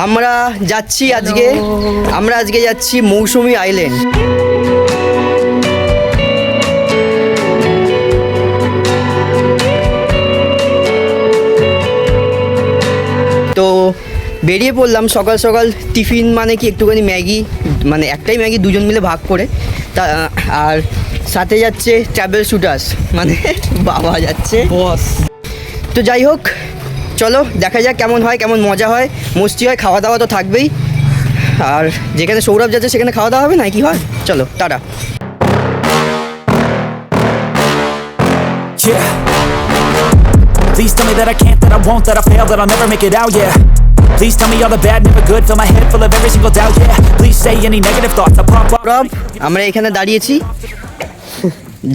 আমরা আজকে যাচ্ছি মৌসুমী আইল্যান্ড। তো বেরিয়ে পড়লাম সকাল সকাল। টিফিন মানে কি একটুখানি ম্যাগি, মানে একটাই ম্যাগি দুজন মিলে ভাগ করে। তা আর সাথে যাচ্ছে ট্রাভেল শুটার্স, মানে বাবা যাচ্ছে বস। তো যাই হোক, চলো দেখা যাক কেমন হয়, কেমন মজা হয়, মস্তি হয়, খাওয়া দাওয়া তো থাকবেই। আর যেখানে সৌরভ যাচ্ছে সেখানে খাওয়া দাওয়া হবে না কি হয়। চলো tata. Please tell me that I can't, that I won't, that I fail, that I'll never make it out, yeah. Please tell me all the bad, never good, fill my head full of every single doubt, yeah. Please say any negative thoughts, I'll pop up. আমরা এখানে দাঁড়িয়েছি,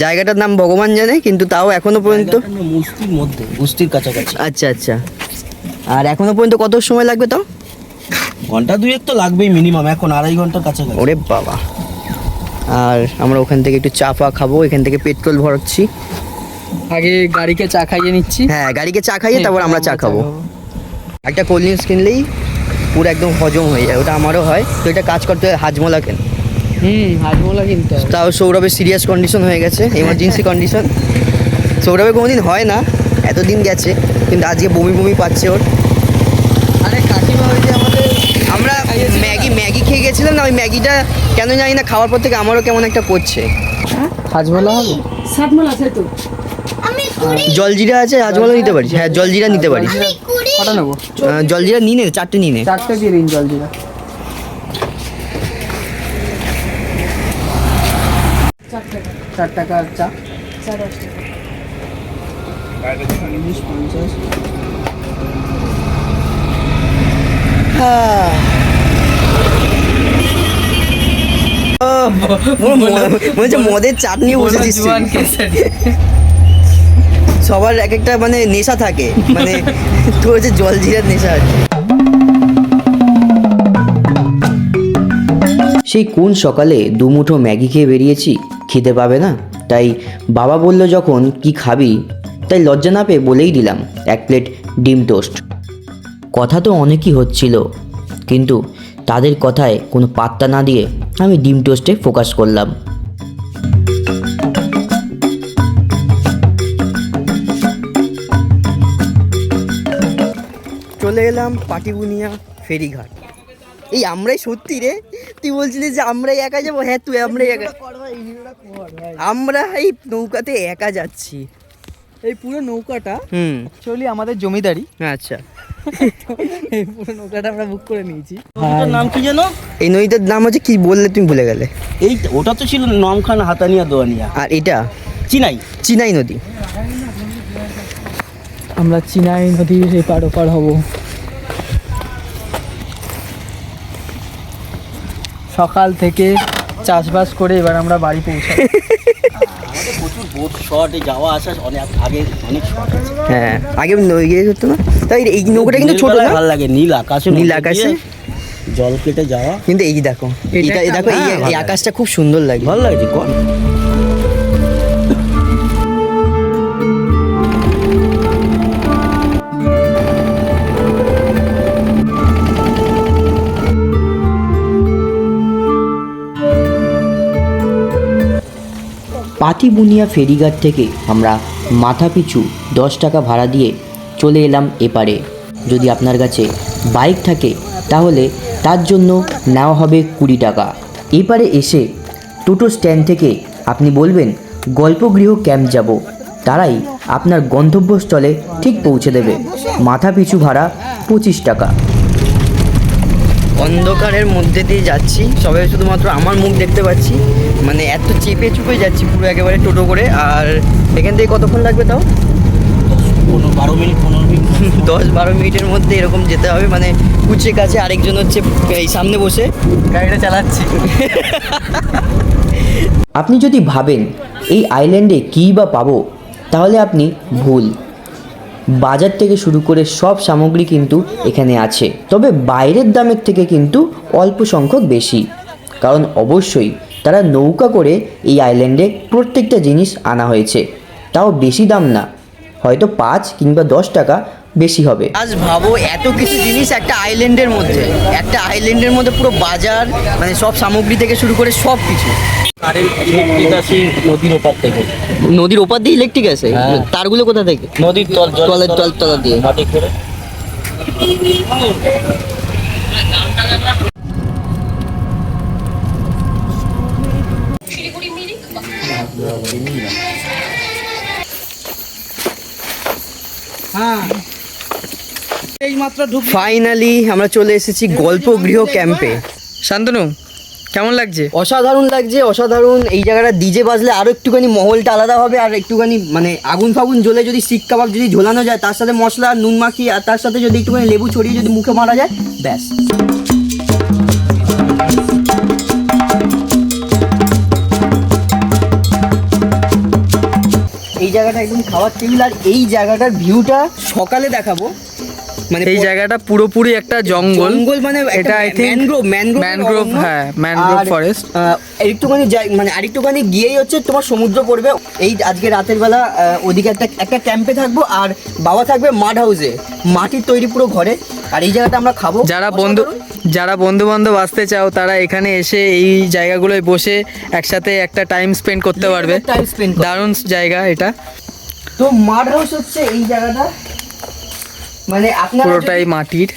জায়গাটার নাম ভগবান জানে, কিন্তু তাও এখনো পর্যন্ত মুস্তির মধ্যে, মুস্তির কাছাকাছি। আচ্ছা আচ্ছা। আর এখনো পর্যন্ত কত সময় লাগবে তাও? ঘন্টা দুয়েক তো লাগবেই মিনিমাম, এখন 2.5 ঘন্টার কাছাকাছি। ওরে বাবা। আর আমরা ওখান থেকে একটু চা ফা খাবো, এখান থেকে পেট্রোল ভরাচ্ছি। আগে গাড়িকে চা খাইয়ে নিচ্ছি। হ্যাঁ, গাড়িকে চা খাইয়ে তারপর আমরা চা খাবো। একটা কোল্ড ড্রিঙ্কস কিনলেই পুরো একদম হজম হয়ে যায়, ওটা আমারও হয়। তো এটা কাজ করতে হয়, হাজমোলা কেন। হাজমোলা কিনতে হবে। তাও সৌরভের সিরিয়াস কন্ডিশন হয়ে গেছে, এমার্জেন্সি কন্ডিশন। সৌরভের কোনোদিন হয় না, এতদিন গেছে, কিন্তু আজকে বমি বমি পাচ্ছে ওর। আরে কাকিমা ওই যে আমরা ম্যাগি খেয়ে গেছিলাম না, ওই ম্যাগিটা কেন জানি না খাওয়ার পর থেকে আমারও কেমন একটা করছে। হাজমোলা হবে, সাতমোলা আছে তো। জলজিরা আছে, হাজমোলা নিতে পারিস। হ্যাঁ, জলজিরা নিতে পারিস। কটা নেবো? জলজিরা নিয়ে নে, 4টে নিয়ে নে। 4টে দিয়ে দিন জলজিরা। 4 টাকা চা, 10 টাকা। 50। মদের চাটনি বসেছিস। সবার এক একটা মানে নেশা থাকে, মানে তোর হচ্ছে জলজিরার নেশা আছে। সেই কোন সকালে দুমুঠো ম্যাগি খেয়ে বেরিয়েছি, খিদে পাবে না। তাই বাবা বলল যখন কি খাবি, তাই লজ্জা না পেয়ে বলেই দিলাম 1 প্লেট ডিম টোস্ট। কথা তো অনেকই হচ্ছিল, কিন্তু তাদের কথায় কোনো পাত্তা না দিয়ে আমি ডিম টোস্টে ফোকাস করলাম। চলে এলাম পাটিবুনিয়া ফেরিঘাট। এই আমরাই সত্যি রে, তুই বলছিলিস যে আমরাই একা যাবো। হ্যাঁ, তুই আমরাই একা, আমরা এই নৌকাতে একা যাচ্ছি। এই পুরো নৌকাটা অ্যাকচুয়ালি আমাদের জমিদারি। আচ্ছা, এই পুরো নৌকাটা আমরা বুক করে নিয়েছি। নদীটার নাম কি জানো? এই নদীটার নাম হচ্ছে কি বললে তুমি ভুলে গেলে। এই ওটা তো ছিল নমখান, হাতানিয়া, দোয়ানিয়া। আর এটা চিনাই নদী। আমরা চিনাই নদীর এপার ওপার হব। সকাল থেকে চাষবাস করে এবার আমরা বাড়ি পৌঁছাবো। প্রচুর বোট শর্টে যাওয়া আসা, অনেক শর্ট আছে। হ্যাঁ, আগে ইয়ে করতো না। তাই এই নৌকাটা কিন্তু ছোট না, ভালো লাগে। নীল আকাশে জল কেটে যাওয়া। কিন্তু এই দেখো, এই আকাশটা খুব সুন্দর লাগে, ভালো লাগছে। পাটিবুনিয়া ফেরিঘাট থেকে আমরা মাথাপিছু 10 টাকা ভাড়া দিয়ে চলে এলাম এপারে। যদি আপনার কাছে বাইক থাকে তাহলে তার জন্য নেওয়া হবে 20 টাকা। এপারে এসে টোটো স্ট্যান্ড থেকে আপনি বলবেন গল্পগৃহ ক্যাম্প যাব, তারাই আপনার গন্তব্যস্থলে ঠিক পৌঁছে দেবে। মাথাপিছু ভাড়া 25 টাকা। অন্ধকারের মধ্যে দিয়ে যাচ্ছি, সবাই শুধুমাত্র আমার মুখ দেখতে পাচ্ছি, মানে এত চেপে চুপে যাচ্ছি পুরো একেবারে টোটো করে। আর এখান থেকে কতক্ষণ লাগবে তাও? 12 মিনিট 15 মিনিট 10-12 মিনিটের মধ্যে এরকম যেতে হবে। মানে কুচে কাছে আরেকজন হচ্ছে এই সামনে বসে গাড়িটা চালাচ্ছি। আপনি যদি ভাবেন এই আইল্যান্ডে কী বা পাবো, তাহলে আপনি ভুল। বাজার থেকে শুরু করে সব সামগ্রী কিন্তু এখানে আছে, তবে বাইরের দামের থেকে কিন্তু অল্প সংখ্যক বেশি। কারণ অবশ্যই তারা নৌকা করে এই আইল্যান্ডে প্রত্যেকটা জিনিস আনা হয়েছে, তাও বেশি দাম না, হয়তো 5 কিংবা 10 টাকা বেশি হবে। আজ ভাবো এত কিছু জিনিস একটা আইল্যান্ডের মধ্যে পুরো বাজার, মানে সব সামগ্রী থেকে শুরু করে সব কিছু। কারেন্ট ইলেকট্রিক আসি নদীর ওপার থেকে। নদীর ওপার দিয়ে ইলেকট্রিক আছে? হ্যাঁ। তারগুলো কোথা থেকে? নদীর তলা দিয়ে। মাটি করে। এইমাত্র ঢুক। ফাইনালি আমরা চলে এসেছি গল্পগৃহ ক্যাম্পে। শান্তনু কেমন লাগছে? অসাধারণ লাগছে, অসাধারণ। এই জায়গাটা ডিজে বাজলে আরো একটুখানি মহলটা আলাদা হবে, আর একটুখানি মানে আগুন ফাগুন জ্বলে যদি শিক কাবাব যদি ঝোলানো যায়, তার সাথে মশলা আর নুন মাখিয়ে, আর তার সাথে যদি একটুখানি লেবু ছড়িয়ে যদি মুখে মারা যায়, ব্যাস। এই জায়গাটা একদম খাওয়ার টেবিল, আর এই জায়গাটার ভিউটা সকালে দেখাবো। মানে এই জায়গাটা পুরোপুরি একটা জঙ্গল। মানে এটা আই থিঙ্ক ম্যানগ্রোভ, হ্যাঁ ম্যানগ্রোভ ফরেস্ট। একটুখানি মানে আরেকটুখানি গিয়েই হচ্ছে তোমার সমুদ্র পড়বে। এই আজকে রাতের বেলা ওদিকে একটা ক্যাম্পে থাকবো, আর বাবা থাকবে মাড হাউসে, মাটির তৈরি পুরো ঘরে। আর এই জায়গাটা আমরা খাবো। যারা বন্ধু বান্ধব আসতে চাও তারা এখানে এসে এই জায়গাগুলোয় বসে একসাথে একটা টাইম স্পেন্ড করতে পারবে। দারুণ জায়গা এটা। তো মাড হাউস হচ্ছে এই জায়গাটা, মানে আপনার পুরোটাই মাটির,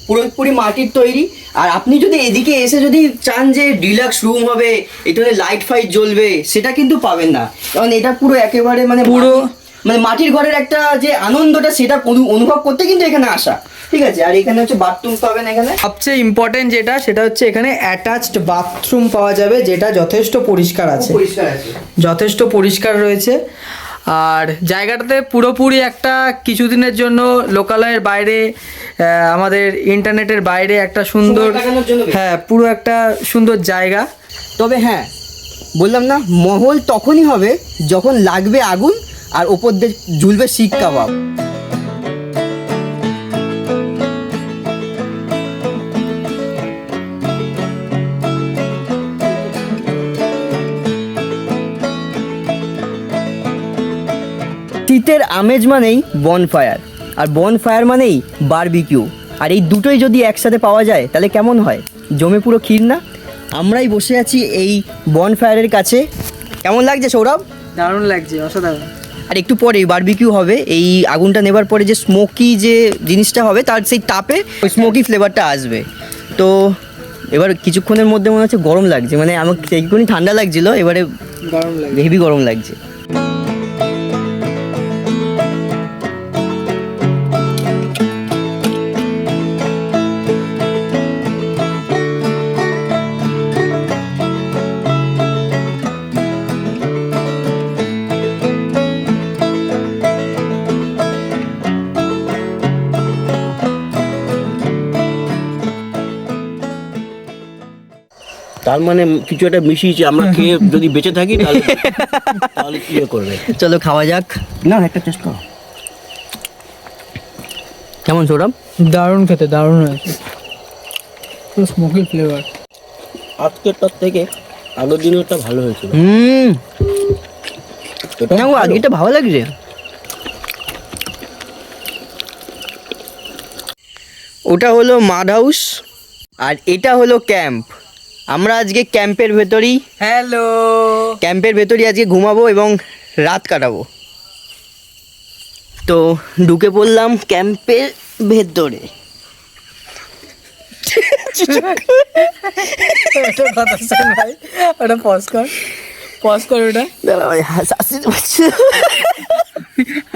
পুরোপুরি মাটির তৈরি। আর আপনি যদি এদিকে এসে যদি চান যে ডিলাক্স রুম হবে, এখানে লাইট ফাইট জ্বলবে, সেটা কিন্তু পাবেন না। কারণ এটা পুরো একেবারে মানে মাটির ঘরের একটা যে আনন্দটা, সেটা অনুভব করতে কিন্তু এখানে আসা, ঠিক আছে। আর এখানে হচ্ছে বাথরুম পাবেন। এখানে সবচেয়ে ইম্পর্টেন্ট যেটা, সেটা হচ্ছে এখানে অ্যাটাচড বাথরুম পাওয়া যাবে, যেটা যথেষ্ট পরিষ্কার আছে, যথেষ্ট পরিষ্কার রয়েছে। আর জায়গাটাতে পুরোপুরি একটা কিছুদিনের জন্য লোকালয়ের বাইরে, আমাদের ইন্টারনেটের বাইরে একটা সুন্দর, হ্যাঁ পুরো একটা সুন্দর জায়গা। তবে হ্যাঁ, বললাম না, মহল তখনই হবে যখন লাগবে আগুন আর ওপর দিয়ে ঝুলবে শিক কাবাব। শীতের আমেজ মানেই বনফায়ার, আর বনফায়ার মানেই বারবিকিউ। আর এই দুটোই যদি একসাথে পাওয়া যায় তাহলে কেমন হয়, জমে পুরো ক্ষীর না? আমরাই বসে আছি এই বনফায়ারের কাছে। কেমন লাগছে সৌরভ? দারুণ লাগছে, অসাধারণ। আর একটু পরেই বারবিকিউ হবে। এই আগুনটা নেবার পরে যে স্মোকি যে জিনিসটা হবে, তার সেই তাপে ওই স্মোকি ফ্লেভারটা আসবে। তো এবার কিছুক্ষণের মধ্যে মনে হচ্ছে গরম লাগছে, মানে আমাকে একটুখানি ঠান্ডা লাগছিল, এবারে গরম লাগছে, হেভি গরম লাগছে। তার মানে কিছু একটা মিশিয়েছে, আমরা খেয়ে যদি বেঁচে থাকি তাহলে কি করবে। চলো খাওয়া যাক। না একটা টেস্ট করো। কেমন সৌরভ? দারুণ খেতে, দারুণ হয়েছে, পুরো স্মোকি ফ্লেভার। আজকেরটার থেকে আগের দিনেরটা ভালো হয়েছিল। আজকেটা ভালো লাগছে। ওটা হলো মাড হাউস, আর এটা হলো ক্যাম্প। আমরা আজকে ক্যাম্পের ভেতরেই আজকে ঘুমাবো এবং রাত কাটাবো। তো ঢুকে পড়লাম ক্যাম্পের ভেতরে। ওটা পজ কর ওটা। দাঁড়া ভাই, হাসতে পারছি।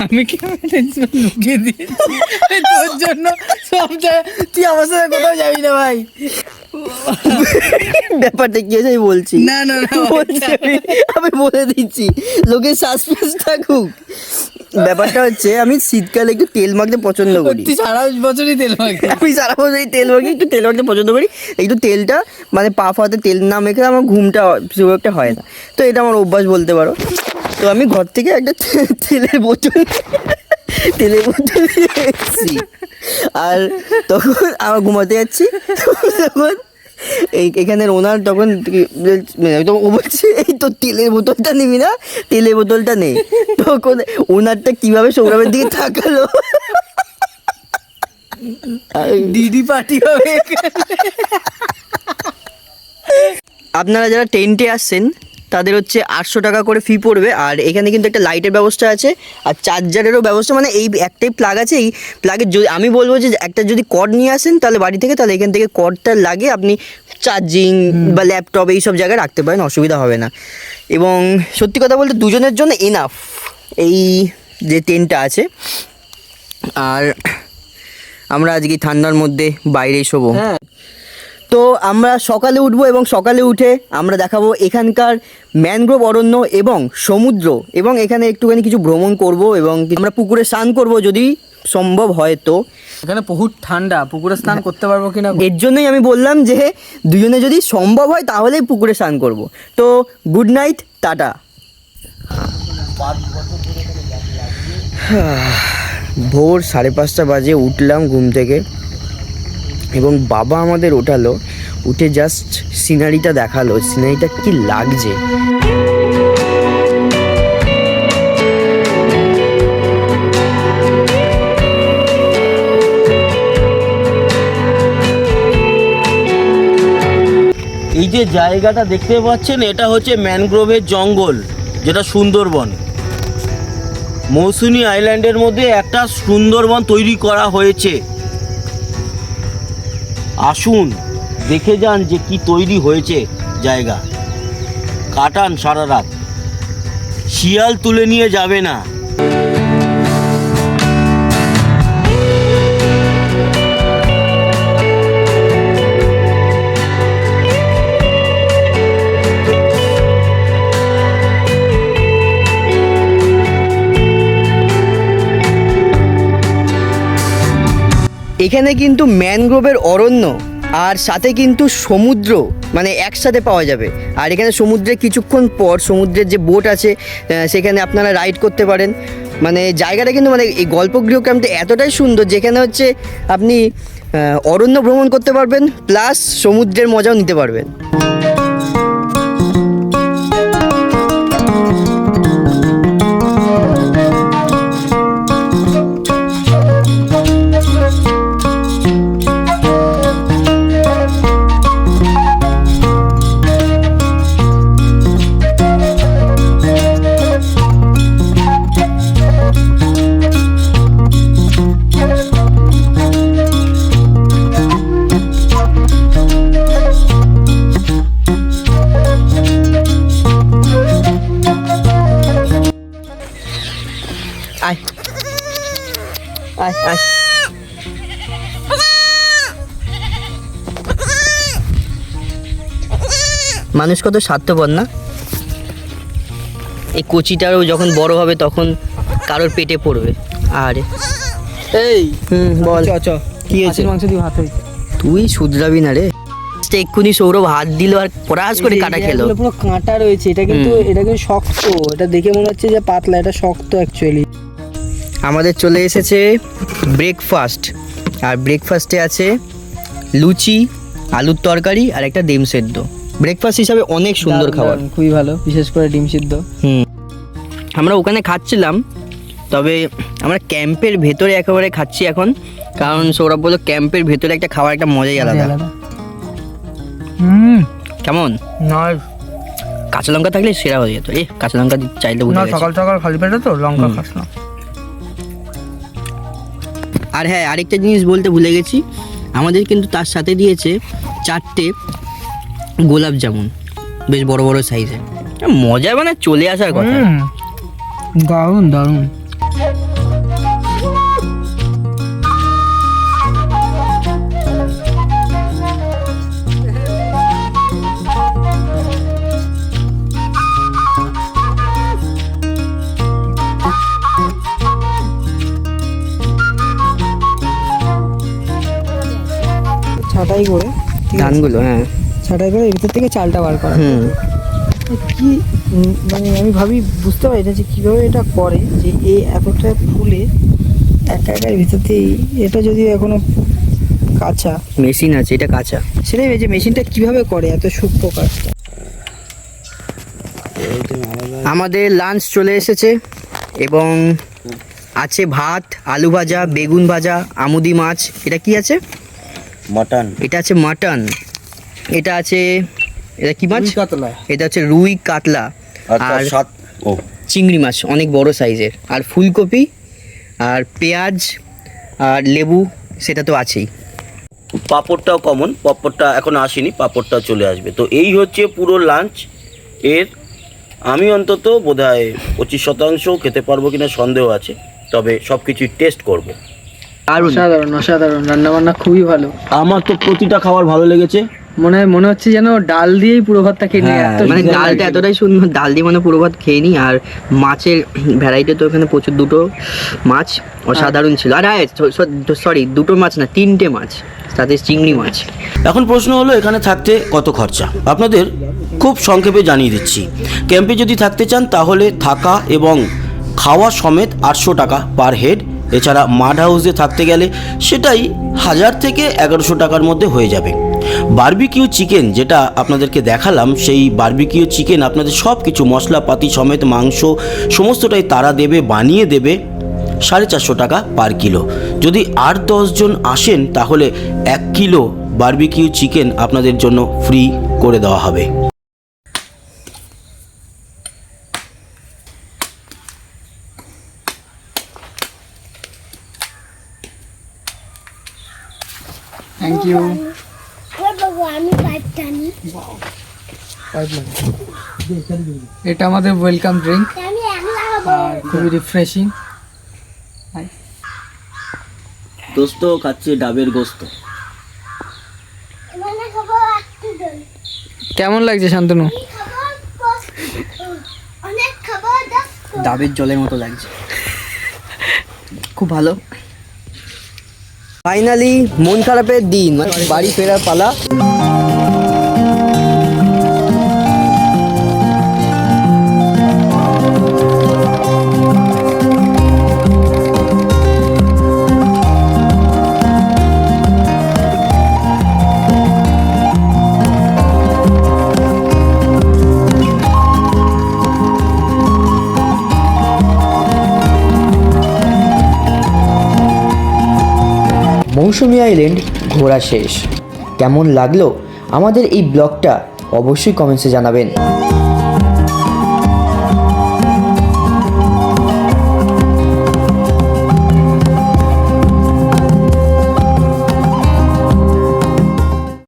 আমি কি লুকিয়ে দিয়েছি তোর জন্য সব জায়গায়, তুই আমার সাথে কোথাও যাবি না ভাই। ব্যাপারটা কি আছে আমি বলছি। না আমি বলে দিচ্ছি, লোকের সাসপেন্স থাকুক। ব্যাপারটা হচ্ছে, আমি শীতকালে একটু তেল মাখতে পছন্দ করি। তুই সারা বছরই তেল মাখি। আমি সারা বছরই তেল মাখি, একটু তেল মাখতে পছন্দ করি। একটু তেলটা মানে পা ফাতে তেল না মেখে আমার ঘুমটা খুব একটা হয় না। তো এটা আমার অভ্যাস বলতে পারো। তো আমি ঘর থেকে একটা তেলের বোতল নিয়ে এসেছি। আর তখন আমার ঘুমাতে যাচ্ছি, তখন এখানের ওনার তখন ও বলছে, এই তো তেলের বোতলটা নিবি না, তেলের বোতলটা নেই। তখন ওনারটা কিভাবে সৌরভের দিকে তাকালো, দিদি পার্টি হবে। আপনারা যারা টেন্টে আসছেন তাদের হচ্ছে 800 টাকা করে ফি পড়বে। আর এখানে কিন্তু একটা লাইটের ব্যবস্থা আছে আর চার্জারেরও ব্যবস্থা, মানে এই একটাই প্লাগ আছে। এই প্লাগের যদি আমি বলবো যে একটা যদি কর্ড নিয়ে আসেন তাহলে বাড়ি থেকে, তাহলে এখান থেকে কর্ডটা লাগিয়ে আপনি চার্জিং বা ল্যাপটপ এই সব জায়গায় রাখতে পারেন, অসুবিধা হবে না। এবং সত্যি কথা বলতে দুজনের জন্য এনাফ এই যে টেন্টটা আছে। আর আমরা আজকে ঠান্ডার মধ্যে বাইরেই শোবো। হ্যাঁ, তো আমরা সকালে উঠবো এবং সকালে উঠে আমরা দেখাবো এখানকার ম্যানগ্রোভ অরণ্য এবং সমুদ্র, এবং এখানে একটুখানি কিছু ভ্রমণ করব এবং আমরা পুকুরে স্নান করব যদি সম্ভব হয়। তো এখানে বহুত ঠান্ডা, পুকুরে স্নান করতে পারবো কিনা। এর জন্যই আমি বললাম যে দুজনে যদি সম্ভব হয় তাহলেই পুকুরে স্নান করব। তো গুড নাইট, টাটা। ভোর 5:30 বাজে উঠলাম ঘুম থেকে এবং বাবা আমাদের ওঠালো, উঠে জাস্ট সিনারিটা দেখালো, সিনারিটা কি লাগছে। এই যে জায়গাটা দেখতে পাচ্ছেন এটা হচ্ছে ম্যানগ্রোভের জঙ্গল, যেটা সুন্দরবন। মৌসুনি আইল্যান্ডের মধ্যে একটা সুন্দরবন তৈরি করা হয়েছে। আসুন দেখে যান যে কি তৈরি হয়েছে জায়গা। কাটান সারা রাত, শিয়াল তুলে নিয়ে যাবে না। এখানে কিন্তু ম্যানগ্রোভের অরণ্য আর সাথে কিন্তু সমুদ্র মানে একসাথে পাওয়া যাবে। আর এখানে সমুদ্রে কিছুক্ষণ পর সমুদ্রের যে বোট আছে সেখানে আপনারা রাইড করতে পারেন। মানে জায়গাটা কিন্তু মানে এই গল্পগৃহ ক্যাম্পটা এতটাই সুন্দর যেখানে হচ্ছে আপনি অরণ্য ভ্রমণ করতে পারবেন প্লাস সমুদ্রের মজাও নিতে পারবেন। আয় আয় আয়। মানুষ কত স্বার্থপর না। এই কচিটারও যখন বড় হবে তখন কারোর পেটে পড়বে। আরে এই বল চ কি হয়েছে? মাংস দিয়ে ভাত হয়েছে। তুই শুধরাবি না রে। এক্ষুনি সৌরভ হাত দিল আর পরাজ করে কাটা খেলো। পুরো কাঁটা রয়েছে, এটা কিন্তু শক্ত, এটা দেখে মনে হচ্ছে যে পাতলা, এটা শক্ত অ্যাকচুয়ালি। আমাদের চলে এসেছে ব্রেকফাস্ট, আর ব্রেকফাস্টে আছে লুচি, আলুর তরকারি আর একটা ডিম সেদ্ধ। ব্রেকফাস্ট হিসাবে অনেক সুন্দর খাবার, খুবই ভালো, বিশেষ করে ডিম সিদ্ধ। আমরা ওখানে খাচ্ছিলাম, তবে আমরা ক্যাম্পের ভেতরে একেবারে খাচ্ছি এখন, কারণ সৌরভ বললো ক্যাম্পের ভেতরে একটা খাওয়ার একটা মজাই আলাদা। কেমন কাঁচা লঙ্কা থাকলে সেরা হয়ে যেত। কাঁচা লঙ্কা চাইলে সকাল সকাল খালি পেটে তো লঙ্কা খাস না। আর হ্যাঁ, আরেকটা জিনিস বলতে ভুলে গেছি, আমাদের কিন্তু তার সাথে দিয়েছে 4টে গোলাপ জামুন, বেশ বড় বড় সাইজে। মজা মানে চলে আসার কথা। দারুণ দারুণ। ছাটাই করে ধানগুলো, হ্যাঁ ছাটাই করে এর ভিতর থেকে চালটা বার করা। কি মানে আমি ভাবি বুঝতে পারি না যে কীভাবে এটা করে, যে এই এতটা ফুলে একা একার ভিতর দিয়ে, এটা যদি এখনো কাঁচা মেশিন আছে, এটা কাঁচা। সেটাই যে মেশিনটা কিভাবে করে এত সূক্ষ্ম কাজটা। আমাদের লাঞ্চ চলে এসেছে এবং আছে ভাত, আলু ভাজা, বেগুন ভাজা, আমুদি মাছ। এটা কি আছে? মাটন। এটা আছে মাটন। এটা আছে, এটা কি মাছ? রুই কাতলা। এটা হচ্ছে রুই কাতলা আর তার আর সাথ ও চিংড়ি মাছ অনেক বড় সাইজের, আর ফুলকপি আর পেঁয়াজ আর লেবু, সেটা তো আছেই। পাঁপড়টাও কমন, পাঁপড়টা এখন আসেনি, পাঁপড়টাও চলে আসবে। তো এই হচ্ছে পুরো লাঞ্চ এর। আমি অন্তত বোধহয় 25% খেতে পারবো কিনা সন্দেহ আছে, তবে সব কিছুই টেস্ট করব। আর অসাধারণ অসাধারণ, রান্নাবান্না খুবই ভালো। আমার তো প্রতিটা খাবার ভালো লেগেছে। মনে হচ্ছে যেন ডাল দিয়েই পুরো ভাতটা খেয়ে নিই, হ্যাঁ, এত মানে সুন্দর ডালটা লাগছিল। এতটাই সুন্দর, ডাল দিয়ে মানে পুরো ভাত খেয়ে নিই। আর মাছের ভ্যারাইটি তো এখানে প্রচুর, দুটো মাছ অসাধারণ ছিল। আর সরি, দুটো মাছ না, 3টে মাছ, তাতে চিংড়ি মাছ। এখন প্রশ্ন হলো এখানে থাকতে কত খরচা। আপনাদের খুব সংক্ষেপে জানিয়ে দিচ্ছি। ক্যাম্পে যদি থাকতে চান তাহলে থাকা এবং খাওয়া সমেত 800 টাকা পার হেড। এছাড়া মাড হাউসে থাকতে গেলে সেটাই 1000 থেকে 1100 টাকার মধ্যে হয়ে যাবে। বারবিকিউ চিকেন যেটা আপনাদেরকে দেখালাম, সেই বারবিকিউ চিকেন আপনাদের সব কিছু মশলাপাতি সমেত মাংস সমস্তটাই তারা দেবে, বানিয়ে দেবে 450 টাকা পার কিলো। যদি 8-10 জন আসেন তাহলে 1 কিলো বারবিকিউ চিকেন আপনাদের জন্য ফ্রি করে দেওয়া হবে। Thank you. এটা আমাদের ওয়েলকাম ড্রিঙ্ক, আর খুবই রিফ্রেশিং। দোস্ত খাচ্ছে ডাবের গোস্ত। কেমন লাগছে শান্তনু? ডাবের জলের মতো লাগছে, খুব ভালো। ফাইনালি মন খারাপের দিন, মানে বাড়ি ফেরার পালা। মৌসুমী আইল্যান্ড ঘোরা শেষ। কেমন লাগলো আমাদের এই ব্লগটা অবশ্যই কমেন্টসে জানাবেন।